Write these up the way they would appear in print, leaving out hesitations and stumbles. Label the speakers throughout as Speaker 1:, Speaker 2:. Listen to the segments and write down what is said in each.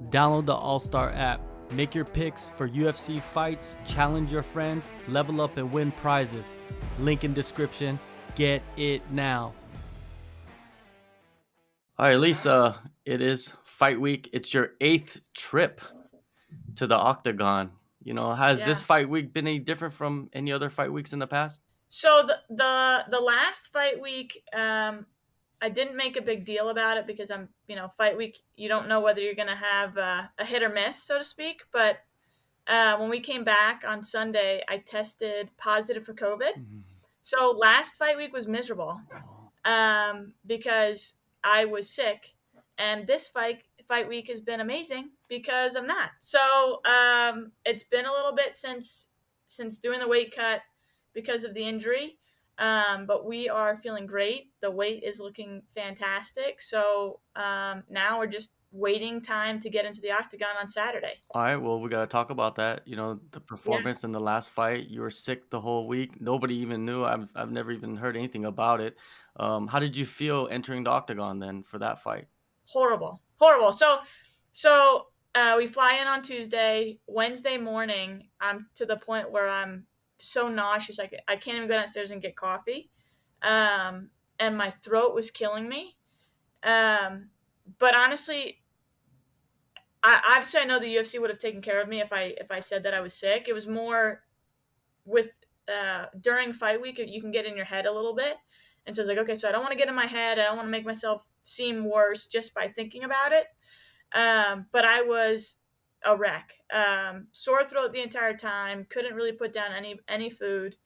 Speaker 1: Download the AllStar app. Make your picks for UFC fights, challenge your friends, level up and win prizes. Link in description. Get it now. All right, Lisa, it is fight week. It's your 8th trip to the Octagon. Has this
Speaker 2: Yeah.
Speaker 1: fight week been any different from any other fight weeks in the past?
Speaker 2: So the last fight week, I didn't make a big deal about it because fight week. You don't know whether you're going to have a hit or miss, so to speak. But when we came back on Sunday, I tested positive for COVID. So last fight week was miserable because I was sick, and this fight week has been amazing because I'm not. So it's been a little bit since doing the weight cut because of the injury. But we are feeling great. The weight is looking fantastic. So now we're just waiting time to get into the Octagon on Saturday.
Speaker 1: All right, well, we got to talk about that. The
Speaker 2: Yeah.
Speaker 1: performance in the last fight. You were sick the whole week. Nobody even knew. I've never even heard anything about it. How did you feel entering the Octagon then for that fight?
Speaker 2: Horrible. So we fly in on Tuesday. Wednesday morning, I'm to the point where I'm so nauseous. I can't even go downstairs and get coffee. And my throat was killing me. But honestly, obviously I know the UFC would have taken care of me if I said that I was sick. It was more with during fight week, you can get in your head a little bit. And so it's like, okay, so I don't want to get in my head. I don't want to make myself seem worse just by thinking about it. But I was a wreck. Sore throat the entire time. Couldn't really put down any food,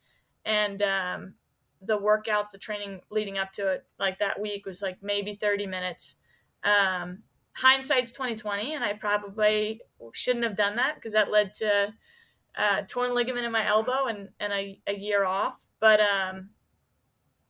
Speaker 2: and the workouts, the training leading up to it, like that week was like maybe 30 minutes. Hindsight's 2020, and I probably shouldn't have done that because that led to torn ligament in my elbow and a year off. But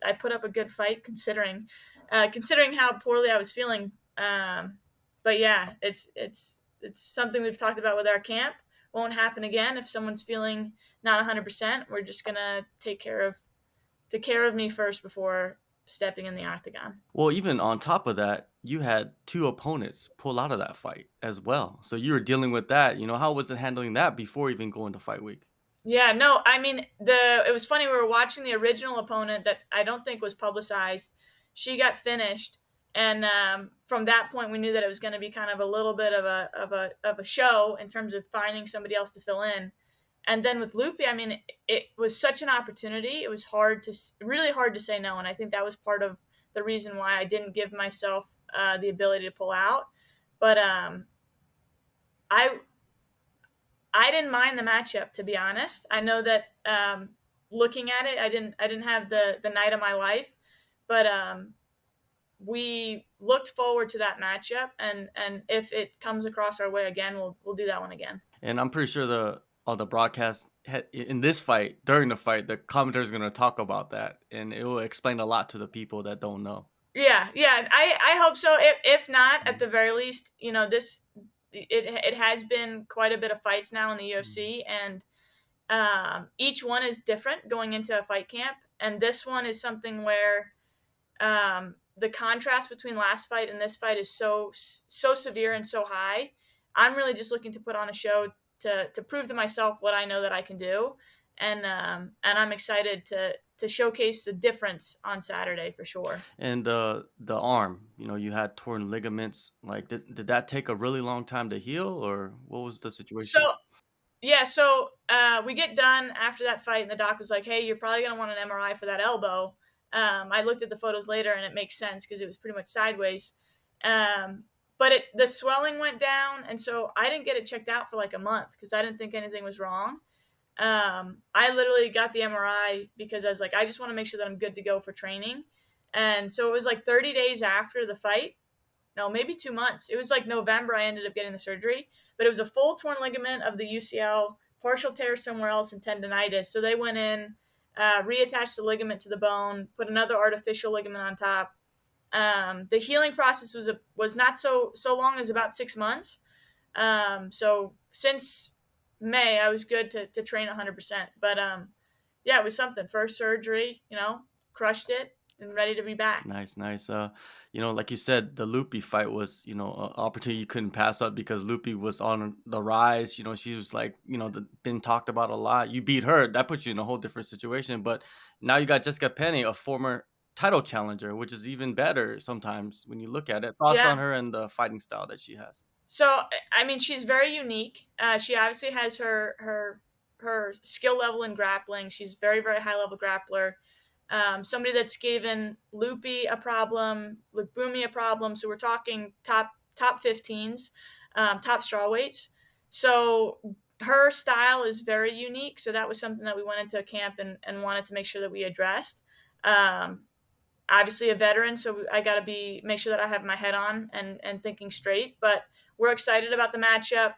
Speaker 2: I put up a good fight considering how poorly I was feeling. But yeah, it's something we've talked about with our camp. Won't happen again if someone's feeling not 100%. We're just gonna take care of me first before stepping in the octagon.
Speaker 1: Well, even on top of that, you had two opponents pull out of that fight as well. So you were dealing with that. How was it handling that before even going to fight week?
Speaker 2: Yeah, no, I mean it was funny. We were watching the original opponent that I don't think was publicized. She got finished, and from that point, we knew that it was going to be kind of a little bit of a show in terms of finding somebody else to fill in. And then with Loopy, I mean, it was such an opportunity. It was really hard to say no, and I think that was part of the reason why I didn't give myself the ability to pull out. But I I didn't mind the matchup, to be honest. I know that looking at it, I didn't have the night of my life, but we looked forward to that matchup, and if it comes across our way again, we'll do that one again.
Speaker 1: And I'm pretty sure the on the broadcast in this fight, during the fight, the commentator is going to talk about that, and it will explain a lot to the people that don't know.
Speaker 2: Yeah. I hope so. If not, at the very least, it has been quite a bit of fights now in the UFC, and each one is different going into a fight camp, and this one is something where the contrast between last fight and this fight is so severe and so high. I'm really just looking to put on a show to prove to myself what I know that I can do, and I'm excited to showcase the difference on Saturday for sure.
Speaker 1: And the arm, you had torn ligaments. Like, did that take a really long time to heal, or what was the situation?
Speaker 2: So yeah, so we get done after that fight, and the doc was like, "Hey, you're probably gonna want an MRI for that elbow." I looked at the photos later, and it makes sense because it was pretty much sideways. But the swelling went down, and so I didn't get it checked out for like a month because I didn't think anything was wrong. I literally got the MRI because I was like, I just want to make sure that I'm good to go for training. And so it was like 30 days after the fight, no, maybe 2 months. It was like November. I ended up getting the surgery, but it was a full torn ligament of the UCL, partial tear somewhere else, and tendonitis. So they went in, reattached the ligament to the bone, put another artificial ligament on top. The healing process was not so long as about 6 months. So since May, I was good to train 100%. But yeah, it was something. First surgery, crushed it. and ready to be back.
Speaker 1: Nice, nice. Like you said, the Loopy fight was, an opportunity you couldn't pass up because Loopy was on the rise. She was like, been talked about a lot. You beat her, that puts you in a whole different situation. But now you got Jessica Penne, a former title challenger, which is even better sometimes when you look at it. Thoughts
Speaker 2: Yeah.
Speaker 1: on her and the fighting style that she has?
Speaker 2: So I mean, she's very unique. She obviously has her skill level in grappling. She's very high level grappler. Somebody that's given Loopy a problem, Lukbumi a problem. So we're talking top 15s, top strawweights. So her style is very unique. So that was something that we went into camp and wanted to make sure that we addressed. Um, Obviously a veteran, so I got to be make sure that I have my head on and thinking straight. But we're excited about the matchup.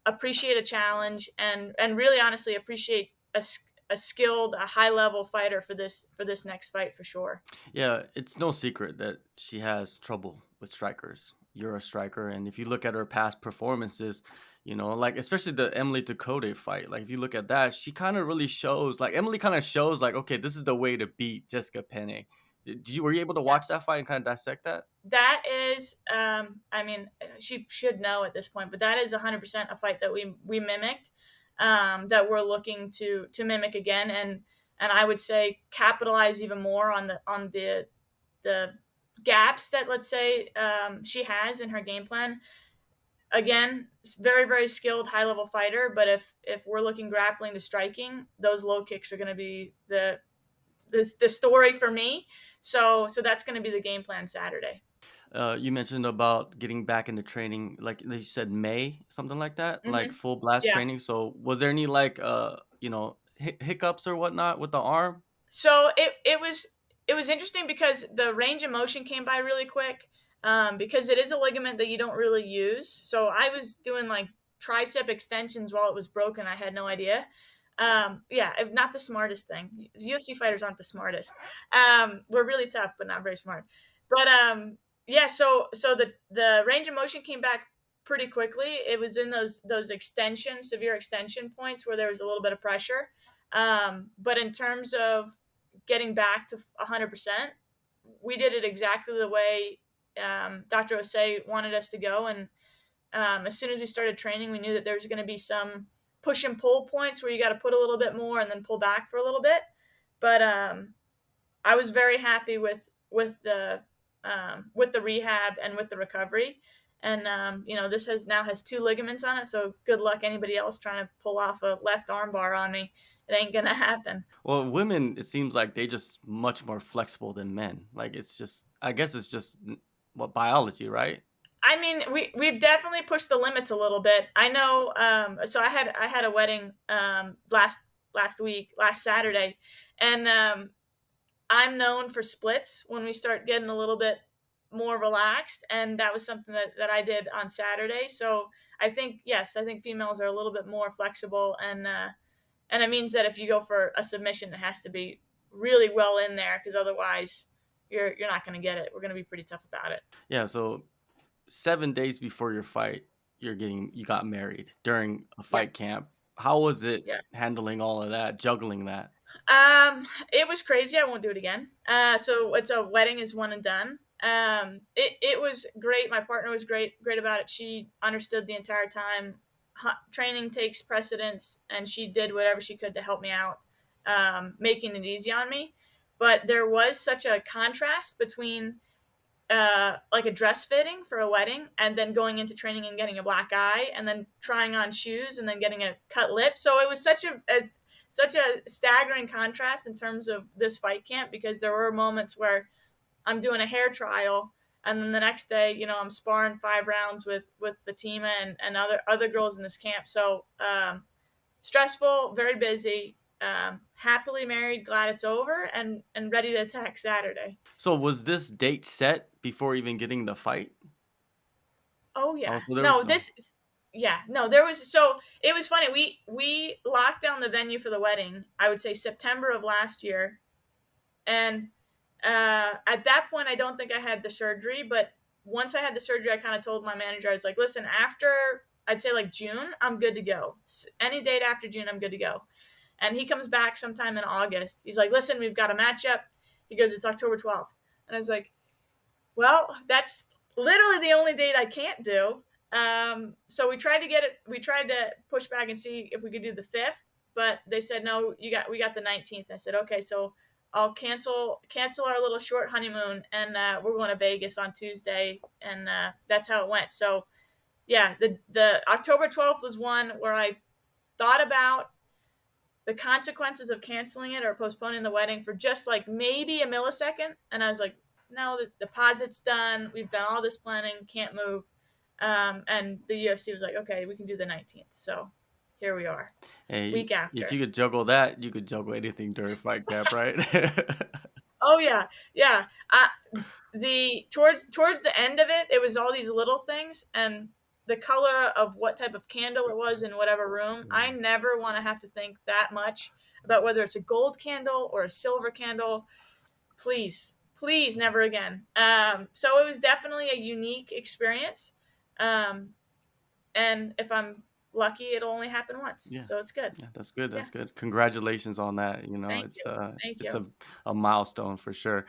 Speaker 2: Appreciate a challenge, and really honestly appreciate a skilled, a high level fighter for this next fight for sure.
Speaker 1: Yeah, it's no secret that she has trouble with strikers. You're a striker, and if you look at her past performances, like especially the Emily Takot fight, like if you look at that, she kind of really shows, like Emily kind of shows, like okay, this is the way to beat Jessica Penne. Were you able to
Speaker 2: Yeah.
Speaker 1: watch that fight and kind of dissect that?
Speaker 2: That is, I mean, she should know at this point, but that is 100% a fight that we mimicked, that we're looking to mimic again, and I would say capitalize even more on the gaps that, let's say, she has in her game plan. Again, very skilled, high level fighter, but if we're looking grappling to striking, those low kicks are going to be the story for me. So that's going to be the game plan Saturday.
Speaker 1: You mentioned about getting back into training, like you said, May, something like that, like
Speaker 2: Hmm.
Speaker 1: full blast
Speaker 2: Yeah.
Speaker 1: training. So, was there any like hiccups or whatnot with the arm?
Speaker 2: So it was interesting because the range of motion came by really quick, because it is a ligament that you don't really use. So I was doing like tricep extensions while it was broken. I had no idea. Yeah, not the smartest thing. UFC fighters aren't the smartest. We're really tough, but not very smart. But yeah, so the range of motion came back pretty quickly. It was in those severe extension points where there was a little bit of pressure. But in terms of getting back to 100%, we did it exactly the way Dr. Osei wanted us to go. And as soon as we started training, we knew that there was going to be some push and pull points where you got to put a little bit more and then pull back for a little bit. But I was very happy with the rehab and with the recovery. And this has two ligaments on it, so good luck anybody else trying to pull off a left arm bar on me. It ain't gonna happen.
Speaker 1: Well, women, it seems like they just much more flexible than men. Like it's just, I guess it's just what biology, right?
Speaker 2: I mean, we've definitely pushed the limits a little bit. I know. So I had a wedding last Saturday, and I'm known for splits when we start getting a little bit more relaxed, and that was something that I did on Saturday. So I think yes, I think females are a little bit more flexible, and it means that if you go for a submission, it has to be really well in there because otherwise you're not going to get it. We're going to be pretty tough about it.
Speaker 1: Yeah. So 7 days before your fight, you got married during a
Speaker 2: Yeah,
Speaker 1: fight camp. How was it
Speaker 2: yeah.
Speaker 1: handling all of that, juggling that?
Speaker 2: It was crazy. I won't do it again. So it's a wedding is one and done. It was great. My partner was great about it. She understood the entire time. Training takes precedence, and she did whatever she could to help me out, making it easy on me. But there was such a contrast between like a dress fitting for a wedding and then going into training and getting a black eye and then trying on shoes and then getting a cut lip. So it was such a staggering contrast in terms of this fight camp because there were moments where I'm doing a hair trial and then the next day, I'm sparring 5 rounds with Fatima and other girls in this camp. So stressful, very busy, happily married, glad it's over, and ready to attack Saturday.
Speaker 1: So was this date set before even getting the fight?
Speaker 2: Oh
Speaker 1: Oh,
Speaker 2: yeah.
Speaker 1: so there was
Speaker 2: No,
Speaker 1: no.
Speaker 2: this is yeah, no, there was so it was funny. We locked down the venue for the wedding, I would say September of last year. And at that point I don't think I had the surgery, but once I had the surgery, I kind of told my manager, I was like, listen, after I'd say like June, I'm good to go. Any date after June, I'm good to go. And he comes back sometime in August. He's like, listen, we've got a matchup. He goes, it's October 12th. And I was like, well, that's literally the only date I can't do. So we tried to push back and see if we could do the 5th, but they said, no, we got the 19th. I said, okay, so I'll cancel our little short honeymoon, and we're going to Vegas on Tuesday. And that's how it went. So yeah, the October 12th was one where I thought about the consequences of canceling it or postponing the wedding for just like maybe a millisecond. And I was like, no, the deposit's done. We've done all this planning, can't move. And the UFC was like, okay, we can do the 19th. So here we are,
Speaker 1: Hey,
Speaker 2: week
Speaker 1: if
Speaker 2: after.
Speaker 1: you could juggle that, you could juggle anything during fight camp, right?
Speaker 2: Oh yeah, yeah. The towards the end of it, it was all these little things and the color of what type of candle it was in whatever room. I
Speaker 1: Mm.
Speaker 2: never want to have to think that much about whether it's a gold candle or a silver candle. Please, please, never again. So it was definitely a unique experience. Um, and if I'm lucky, it'll only happen once.
Speaker 1: Yeah.
Speaker 2: So it's good.
Speaker 1: Yeah, that's good,
Speaker 2: Yeah.
Speaker 1: that's good. Congratulations on that, you know,
Speaker 2: Thank you. Thank
Speaker 1: it's
Speaker 2: you.
Speaker 1: a milestone for sure.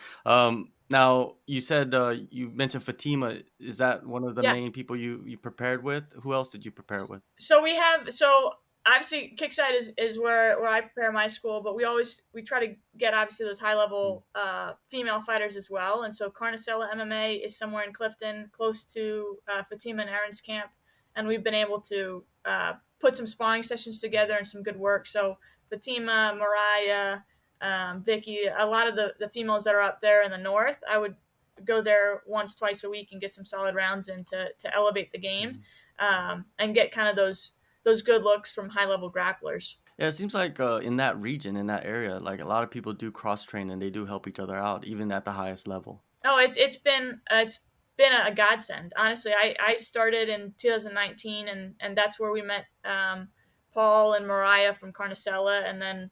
Speaker 1: Now you said, you mentioned Fatima, is that one of the
Speaker 2: Yeah.
Speaker 1: main people you prepared with? Who else did you prepare with?
Speaker 2: So obviously Kickside is where I prepare my school, but we try to get obviously those high
Speaker 1: Mm,
Speaker 2: level female fighters as well. And so Carnicella MMA is somewhere in Clifton, close to Fatima and Aaron's camp, and we've been able to put some sparring sessions together and some good work. So Fatima, Mariah, Vicky, a lot of the females that are up there in the north, I would go there once, twice a week and get some solid rounds in to elevate the game,
Speaker 1: mhm.
Speaker 2: and get kind of those good looks from high level grapplers.
Speaker 1: Yeah, it seems like, in that region, in that area, like, a lot of people do cross train and they do help each other out even at the highest level.
Speaker 2: Oh, it's been a godsend. Honestly, I started in 2019, and that's where we met Paul and Mariah from Carnicella, and then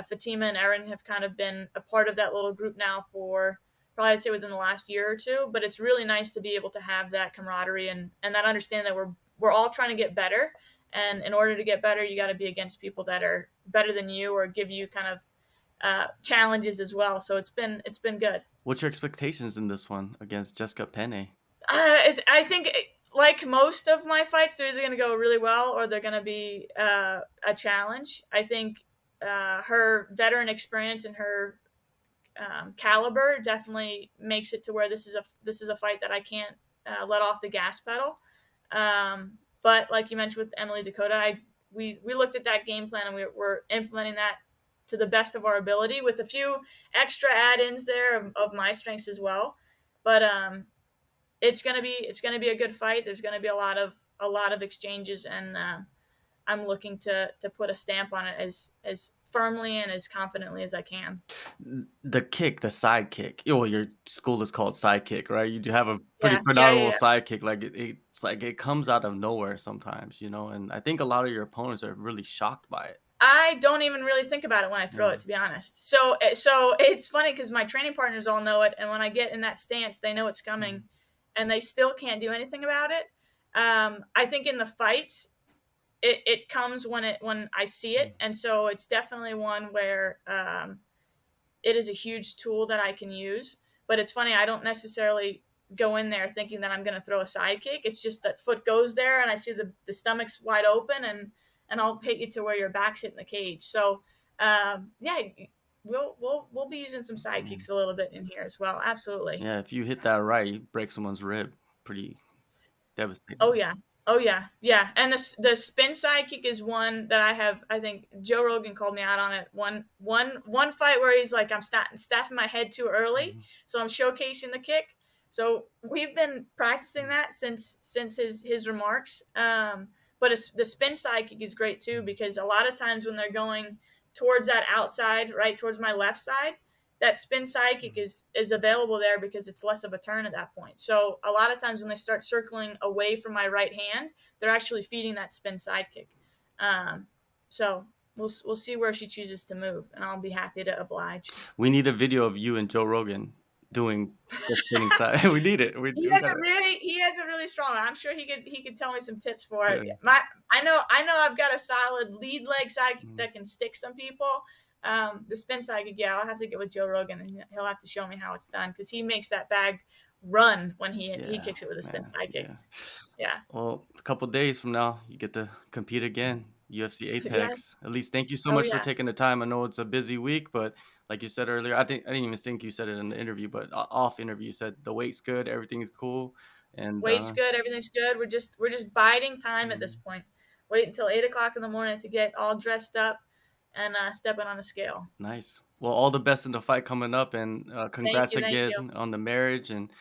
Speaker 2: Fatima and Erin have kind of been a part of that little group now for probably I'd say within the last year or two. But it's really nice to be able to have that camaraderie and that understanding that we're all trying to get better, and in order to get better, you got to be against people that are better than you or give you kind of challenges as well. So it's been good.
Speaker 1: What's your expectations in this one against Jessica Penne?
Speaker 2: I think, like most of my fights, they're either going to go really well or they're going to be a challenge. I think her veteran experience and her caliber definitely makes it to where this is a fight that I can't let off the gas pedal. But like you mentioned with Emily Dakota, we looked at that game plan and we're implementing that to the best of our ability with a few extra add-ins there of my strengths as well. But it's gonna be a good fight. There's gonna be a lot of exchanges, and I'm looking to put a stamp on it as firmly and as confidently as I can.
Speaker 1: The kick, the side kick. Well, your school is called sidekick, right? You do have a pretty
Speaker 2: Yeah, yeah, yeah,
Speaker 1: phenomenal
Speaker 2: yeah.
Speaker 1: sidekick. Like it's like it comes out of nowhere sometimes, you know. And I think a lot of your opponents are really shocked by it.
Speaker 2: I don't even really think about it when I throw
Speaker 1: Yeah.
Speaker 2: it, to be honest. So it's funny because my training partners all know it, and when I get in that stance, they know it's coming,
Speaker 1: Mhm.
Speaker 2: and they still can't do anything about it. I think in the fights, it comes when I see it,
Speaker 1: Mhm.
Speaker 2: and so it's definitely one where it is a huge tool that I can use. But it's funny, I don't necessarily go in there thinking that I'm going to throw a side kick. It's just that foot goes there, and I see the stomach's wide open, and I'll hit you to where your back's hitting the cage. So yeah, we'll be using some side
Speaker 1: Mhm.
Speaker 2: kicks a little bit in here as well. Absolutely.
Speaker 1: Yeah, if you hit that right, you break someone's rib pretty
Speaker 2: Oh
Speaker 1: devastating.
Speaker 2: yeah. Oh yeah. Yeah. And the spin sidekick is one that I think Joe Rogan called me out on it. One fight where he's like, I'm staffing my head too early,
Speaker 1: Mhm.
Speaker 2: so I'm showcasing the kick. So we've been practicing that since his remarks. But the spin sidekick is great too
Speaker 1: Mhm.
Speaker 2: because a lot of times when they're going towards that outside, right towards my left side, that spin sidekick
Speaker 1: Mhm.
Speaker 2: is available there because it's less of a turn at that point. So a lot of times when they start circling away from my right hand, they're actually feeding that spin sidekick. Um, so we'll see where she chooses to move, and I'll be happy to oblige.
Speaker 1: We need a video of you and Joe Rogan doing the spinning side. We need it. We got it.
Speaker 2: He has a really strong. I'm sure he could tell me some tips for it.
Speaker 1: Yeah.
Speaker 2: My I know I've got a solid lead leg sidekick
Speaker 1: Mhm.
Speaker 2: that can stick some people. The spin side gig, yeah, I'll have to get with Joe Rogan, and he'll have to show me how it's done because he makes that bag run when he
Speaker 1: Yeah,
Speaker 2: kicks it with a spin
Speaker 1: man.
Speaker 2: side kick.
Speaker 1: Yeah.
Speaker 2: Yeah.
Speaker 1: Well, a couple days from now, you get to compete again, UFC
Speaker 2: Yeah.
Speaker 1: Apex. At least thank you so
Speaker 2: Oh,
Speaker 1: much for
Speaker 2: yeah.
Speaker 1: taking the time. I know it's a busy week, but like you said earlier, I didn't even think you said it in the interview, but off interview, you said the weight's good, everything's cool, and
Speaker 2: Weight's good, everything's good. We're just biding time at this
Speaker 1: mm,
Speaker 2: point. Wait until 8 o'clock in the morning to get all dressed up and stepping on a scale.
Speaker 1: nice. Well, all the best in the fight coming up, and
Speaker 2: Thank
Speaker 1: congrats
Speaker 2: you, thank you.
Speaker 1: again on the marriage and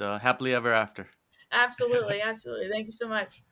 Speaker 1: happily ever after.
Speaker 2: Absolutely, absolutely. Thank you so much.